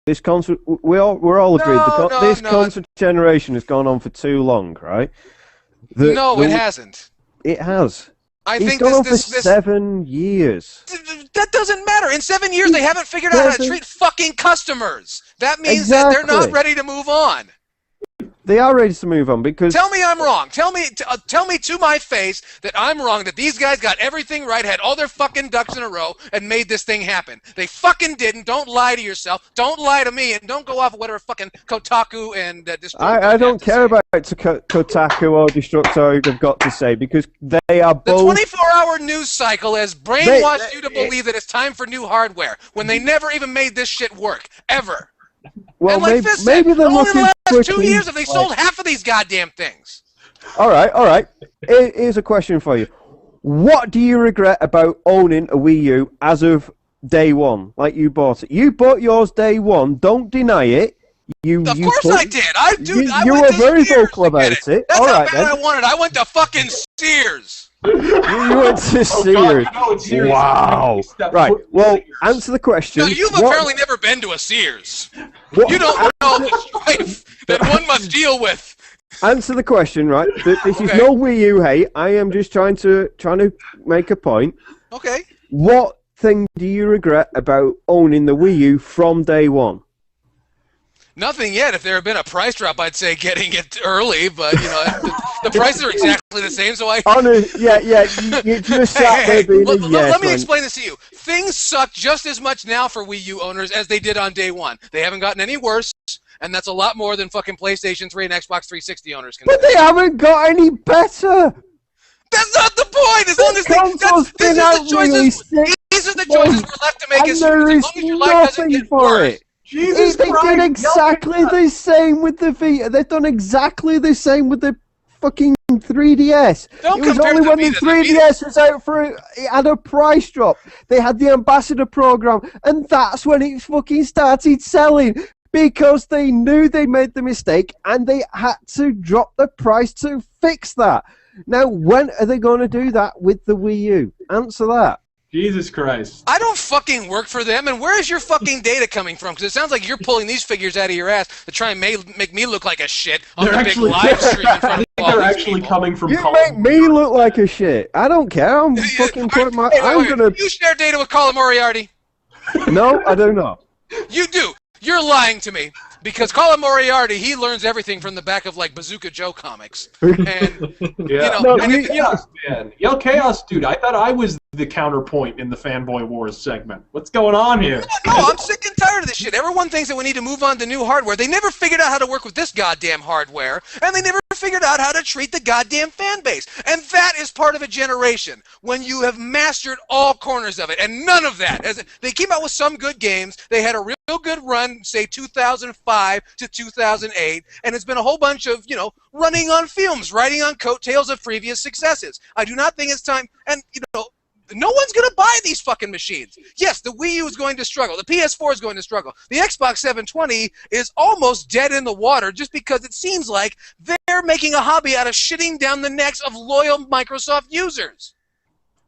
this console, we're all agreed. This console generation has gone on for too long, right? It hasn't. It has. I think gone on for 7 years. That doesn't matter. In 7 years, they haven't figured out how to treat fucking customers. That means that they're not ready to move on. They are ready to move on because... Tell me I'm wrong. Tell me to my face that I'm wrong, that these guys got everything right, had all their fucking ducks in a row, and made this thing happen. They fucking didn't. Don't lie to yourself. Don't lie to me, and don't go off of whatever fucking Kotaku and Destructoid I don't care about Kotaku or Destructoid have got to say, because they are both... The 24-hour news cycle has brainwashed you to believe that it's time for new hardware, when they never even made this shit work. Ever. Well, and like maybe they're only looking in the last 2 quickly, years have they sold half of these goddamn things. All right. Here's a question for you. What do you regret about owning a Wii U as of day one, like you bought it? You bought yours day one. Don't deny it. Of course I did. You were very vocal about it. That's all how right, bad then. I wanted. I went to fucking Sears. You went to Sears. Wow. Right. Well, answer the question. No, you've apparently never been to a Sears. You don't know the strife that one must deal with. Answer the question, right? This is no Wii U hate. I am just trying to make a point. Okay. What thing do you regret about owning the Wii U from day one? Nothing yet. If there had been a price drop, I'd say getting it early, but you know, the prices are exactly the same. So I. You just sat there being let me explain this to you. Things suck just as much now for Wii U owners as they did on day one. They haven't gotten any worse, and that's a lot more than fucking PlayStation 3 and Xbox 360 owners can. But they haven't got any better. That's not the point. As long as these are the choices we're left to make. As long as your life doesn't get worse. Jesus Christ, they did exactly the same with the Vita. They've done exactly the same with the fucking 3DS. It was only when the 3DS was out it had a price drop. They had the ambassador program, and that's when it fucking started selling. Because they knew they made the mistake, and they had to drop the price to fix that. Now, when are they going to do that with the Wii U? Answer that. Jesus Christ. I don't fucking work for them, and where is your fucking data coming from? Because it sounds like you're pulling these figures out of your ass to try and make me look like a shit on the big live stream in front of all they're these actually people. coming from You make me look like a shit. I don't care. I'm fucking putting my... You share data with Colin Moriarty? No, I do not. You do. You're lying to me. Because Colin Moriarty, he learns everything from the back of, like, Bazooka Joe comics. And, Yo, Chaos, dude, I thought I was the counterpoint in the Fanboy Wars segment. What's going on here? No, I'm sick and tired of this shit. Everyone thinks that we need to move on to new hardware. They never figured out how to work with this goddamn hardware, and they never figured out how to treat the goddamn fan base. And that is part of a generation, when you have mastered all corners of it, and none of that. They came out with some good games. They had a real good run, say 2005 to 2008, and it's been a whole bunch of, running on fumes, riding on coattails of previous successes. I do not think it's time, and, no one's going to buy these fucking machines. Yes, the Wii U is going to struggle. The PS4 is going to struggle. The Xbox 720 is almost dead in the water just because it seems like they're making a hobby out of shitting down the necks of loyal Microsoft users.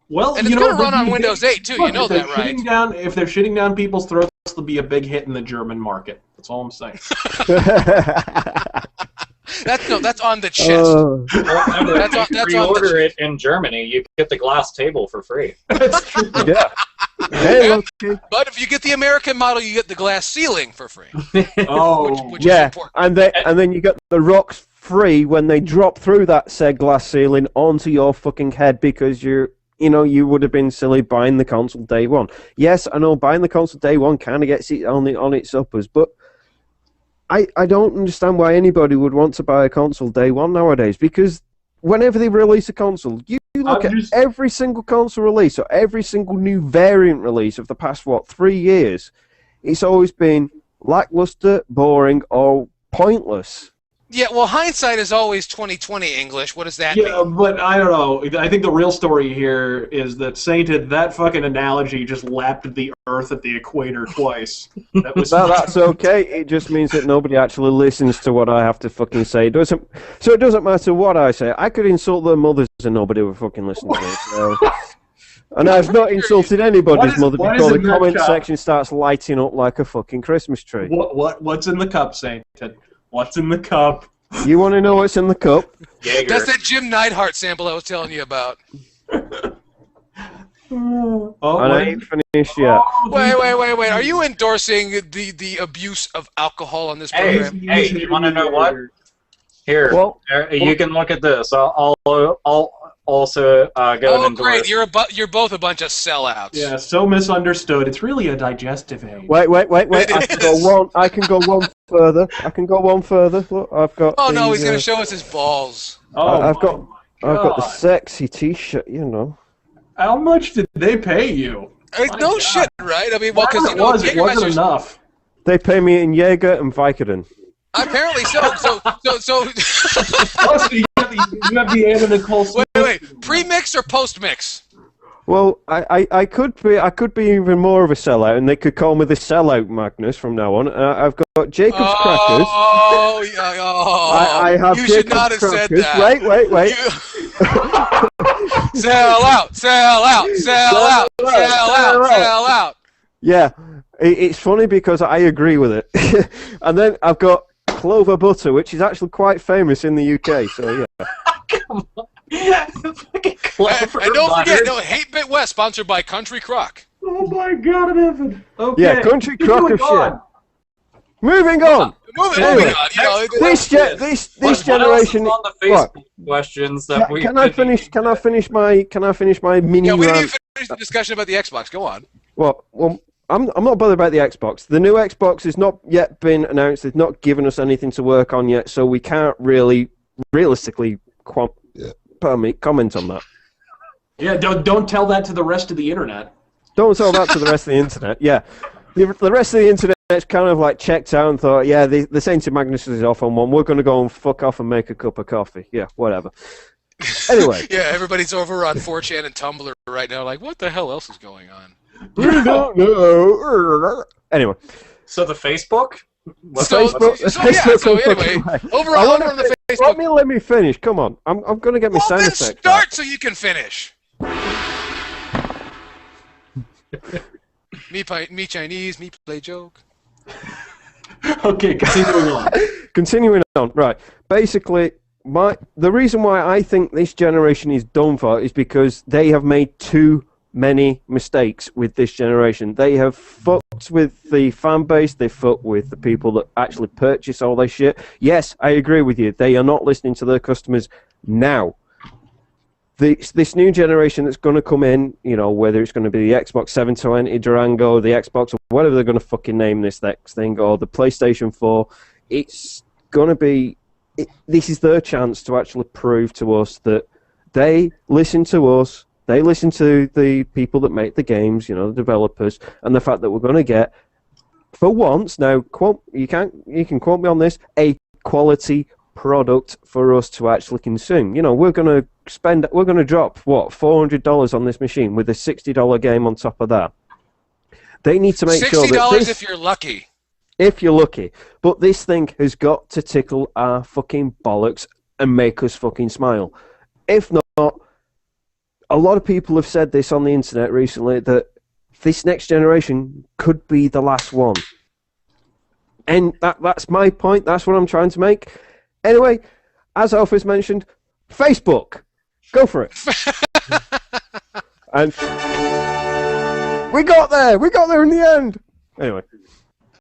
Well, and it's going to run on Windows 8, too. You know that, right? If they're shitting down people's throats, they'll be a big hit in the German market. That's all I'm saying. That's on the chest. That's pre-order it in Germany. You get the glass table for free. That's true. Yeah. But if you get the American model, you get the glass ceiling for free. Which is important. And then you get the rocks free when they drop through that said glass ceiling onto your fucking head because you would have been silly buying the console day one. Yes, I know buying the console day one kind of gets it on its uppers, but I don't understand why anybody would want to buy a console day one nowadays, because whenever they release a console, you look at every single console release or every single new variant release of the past, 3 years, it's always been lackluster, boring, or pointless. Yeah, well, hindsight is always 20/20 English. What does that mean? Yeah, but I don't know. I think the real story here is that Sainted, that fucking analogy just lapped the Earth at the equator twice. That's okay. It just means that nobody actually listens to what I have to fucking say. So it doesn't matter what I say. I could insult their mothers and nobody would fucking listen to me. So. And I've not insulted anybody's mother what before is the in that comment cup? section starts lighting up like a fucking Christmas tree. What's in the cup, Sainted? What's in the cup? You want to know what's in the cup? Jaeger. That's that Jim Neidhart sample I was telling you about. Oh, And I ain't finished yet. Wait. Are you endorsing the abuse of alcohol on this Hey, program? you want to know what? Here, Well, you can look at this. I'll also go and Oh, endorse. great! You're both a bunch of sellouts. Yeah, so misunderstood. It's really a digestive aid. Wait. It I can go one further. Look, I've got. Oh no, the, he's gonna show us his balls. Oh, I've got the God. sexy T-shirt. You know. How much did they pay you? No shit, right? I mean, well, because Whatever it wasn't enough. They pay me in Jaeger and Vicodin. apparently so. Oh, so you have the Anna Nicole Smith. Wait. Pre-mix or post-mix? Well, I could be even more of a sellout, and they could call me the sellout Magnus from now on. I've got Jacob's crackers. Oh, yeah. Oh, I have you Jacob's should not have said crackers. that. Wait. Sell out. Yeah, it's funny because I agree with it. And then I've got Clover Butter, which is actually quite famous in the UK. So yeah. Come on. Clever And don't forget, butter. Hate Bit West, sponsored by Country Crock. Oh my God, Evan. Okay. Yeah, country Keep crock going of shit. on. Moving on. Moving Anyway, on. You know, This generation. What else is on the What? Facebook questions that we Can I finish? Can I finish my mini yeah, we didn't rant? even finish the discussion about the Xbox. Go on. Well, I'm not bothered about the Xbox. The new Xbox has not yet been announced. They've not given us anything to work on yet, so we can't really, realistically, comment on that. Yeah, don't tell that to the rest of the internet. Don't tell that to the rest of the internet. Yeah, the rest of the internet's kind of like checked out and thought, yeah, the Saint of Magnus is off on one. We're going to go and fuck off and make a cup of coffee. Yeah, whatever. Anyway. Yeah, everybody's over on 4chan and Tumblr right now, like, what the hell else is going on? We don't know. Anyway. So the Facebook? Anyway, over on the Facebook. Let me finish. Come on. I'm going to get my sound Then effect. start so you can finish. me Chinese, me play joke. Okay, continuing on. Continuing on, right. Basically, the reason why I think this generation is done for is because they have made too many mistakes with this generation. They have fucked with the fan base, they fucked with the people that actually purchase all this shit. Yes, I agree with you. They are not listening to their customers now. This new generation that's going to come in, you know, whether it's going to be the Xbox 720 Durango, the Xbox, or whatever they're going to fucking name this next thing, or the PlayStation 4, it's going to be... this is their chance to actually prove to us that they listen to us, they listen to the people that make the games, you know, the developers, and the fact that we're going to get, for once, now, you can quote me on this, a quality product for us to actually consume. You know, we're going to drop, what, $400 on this machine with a $60 game on top of that. They need to make sure that $60 if you're lucky. If you're lucky. But this thing has got to tickle our fucking bollocks and make us fucking smile. If not, a lot of people have said this on the internet recently, that this next generation could be the last one. And that's my point. That's what I'm trying to make. Anyway, as Alpha's mentioned, Facebook. Go for it. And we got there. We got there in the end. Anyway.